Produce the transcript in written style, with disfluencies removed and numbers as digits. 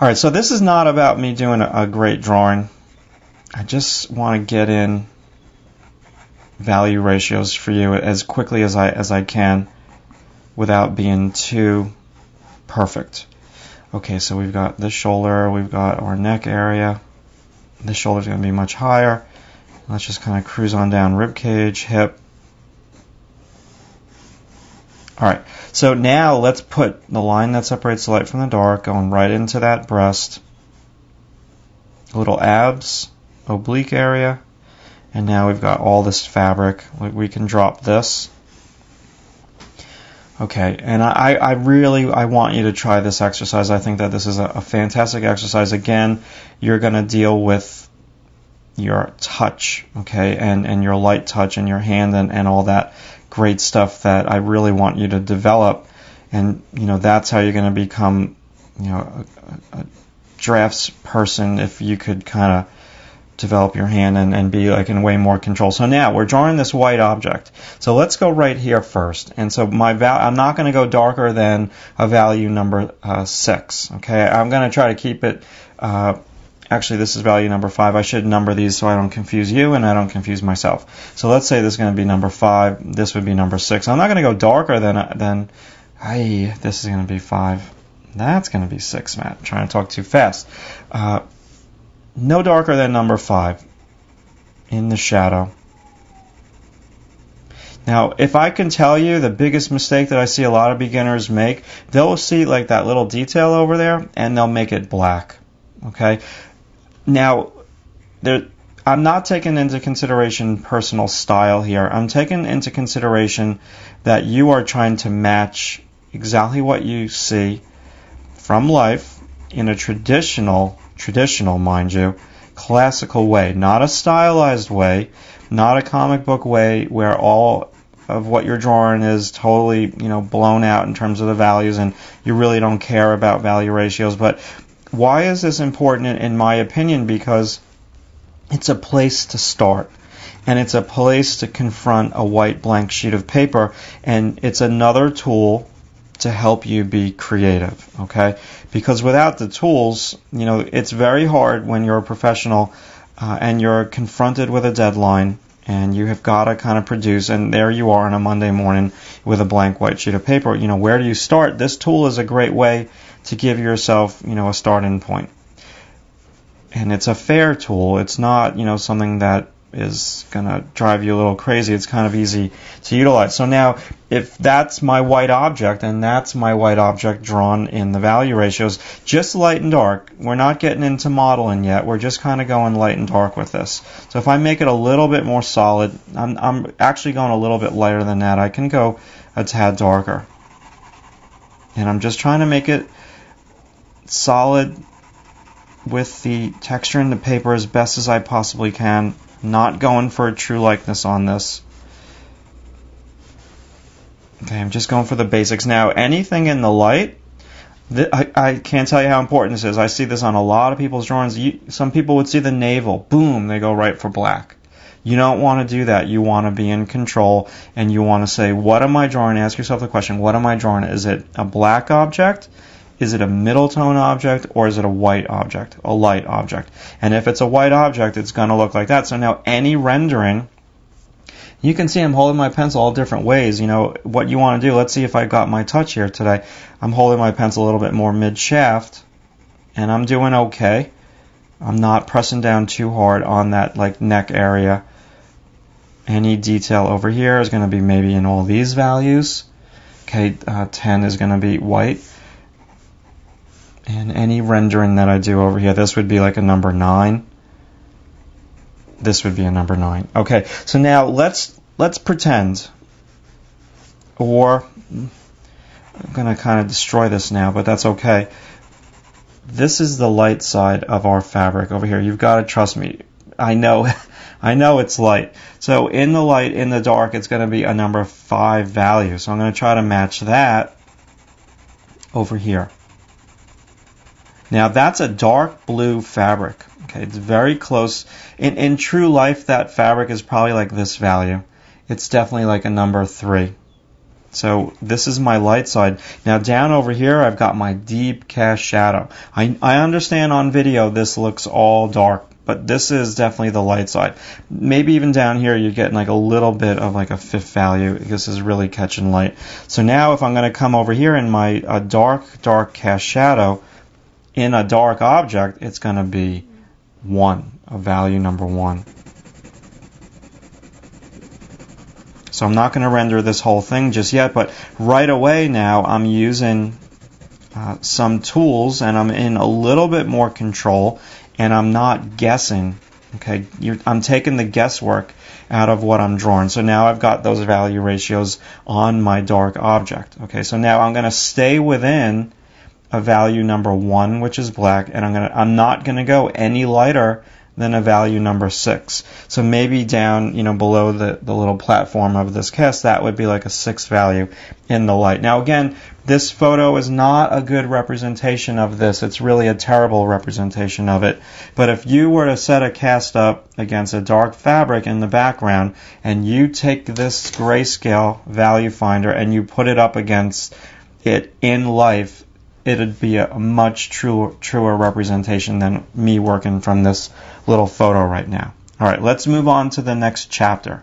All right, so this is not about me doing a great drawing. I just want to get in value ratios for you as quickly as I can without being too perfect. Okay, so we've got this shoulder, we've got our neck area. This shoulder's going to be much higher. Let's just kind of cruise on down rib cage, hip. Alright, so now let's put the line that separates the light from the dark going right into that breast. Little abs, oblique area. And now we've got all this fabric. We can drop this. Okay, and I really want you to try this exercise. I think that this is a fantastic exercise. Again, you're going to deal with your touch, okay, and your light touch and your hand and all that great stuff that I really want you to develop. And, you know, that's how you're going to become, you know, a drafts person, if you could kind of develop your hand and be like in way more control. So now we're drawing this white object. So let's go right here first. And so I'm not going to go darker than a value number 6. Okay, I'm going to try to keep it. Actually, this is value number 5. I should number these so I don't confuse you and I don't confuse myself. So let's say this is going to be number 5. This would be number 6. I'm not going to go darker than this is going to be 5. That's going to be 6, Matt. I'm trying to talk too fast. No darker than number 5 in the shadow. Now, if I can tell you the biggest mistake that I see a lot of beginners make, they'll see like that little detail over there and they'll make it black. Okay? Now, I'm not taking into consideration personal style here. I'm taking into consideration that you are trying to match exactly what you see from life in a traditional, mind you, classical way, not a stylized way, not a comic book way where all of what you're drawing is totally, you know, blown out in terms of the values and you really don't care about value ratios. But why is this important in my opinion? Because it's a place to start. And it's a place to confront a white blank sheet of paper. And it's another tool to help you be creative, okay? Because without the tools, you know, it's very hard when you're a professional and you're confronted with a deadline and you have got to kind of produce, and there you are on a Monday morning with a blank white sheet of paper. You know, where do you start? This tool is a great way to give yourself, you know, a starting point. And it's a fair tool. It's not, you know, something that is going to drive you a little crazy. It's kind of easy to utilize. So now, if that's my white object, and that's my white object drawn in the value ratios, just light and dark. We're not getting into modeling yet. We're just kind of going light and dark with this. So if I make it a little bit more solid, I'm actually going a little bit lighter than that. I can go a tad darker. And I'm just trying to make it solid with the texture in the paper as best as I possibly can. Not going for a true likeness on this. Okay, I'm just going for the basics. Now, anything in the light, I can't tell you how important this is. I see this on a lot of people's drawings. Some people would see the navel. Boom, they go right for black. You don't want to do that. You want to be in control, and you want to say, what am I drawing? Ask yourself the question, what am I drawing? Is it a black object? Is it a middle tone object, or is it a white object, a light object? And if it's a white object, it's going to look like that. So now any rendering, you can see I'm holding my pencil all different ways. You know, what you want to do, let's see if I got my touch here today. I'm holding my pencil a little bit more mid-shaft, and I'm doing okay. I'm not pressing down too hard on that like neck area. Any detail over here is going to be maybe in all these values. Okay, 10 is going to be white. And any rendering that I do over here, this would be like a number 9. This would be a number 9. Okay, so now let's pretend, or I'm going to kind of destroy this now, but that's okay. This is the light side of our fabric over here. You've got to trust me. I know it's light. So in the light, in the dark, it's going to be a number 5 value. So I'm going to try to match that over here. Now that's a dark blue fabric. Okay, it's very close. In true life, that fabric is probably like this value. It's definitely like a number 3. So this is my light side. Now down over here I've got my deep cast shadow. I understand on video this looks all dark, but this is definitely the light side. Maybe even down here you're getting like a little bit of like a fifth value. This is really catching light. So now if I'm going to come over here in my dark cast shadow in a dark object, it's going to be 1, a value number 1. So I'm not going to render this whole thing just yet, but right away now I'm using some tools and I'm in a little bit more control and I'm not guessing. Okay, I'm taking the guesswork out of what I'm drawing. So now I've got those value ratios on my dark object. Okay, so now I'm going to stay within a value number 1, which is black, and I'm not going to go any lighter than a value number 6. So maybe down, below the little platform of this cast, that would be like a 6 value in the light. Now again, this photo is not a good representation of this. It's really a terrible representation of it. But if you were to set a cast up against a dark fabric in the background, and you take this grayscale value finder and you put it up against it in life, it'd be a much truer representation than me working from this little photo right now. All right, let's move on to the next chapter.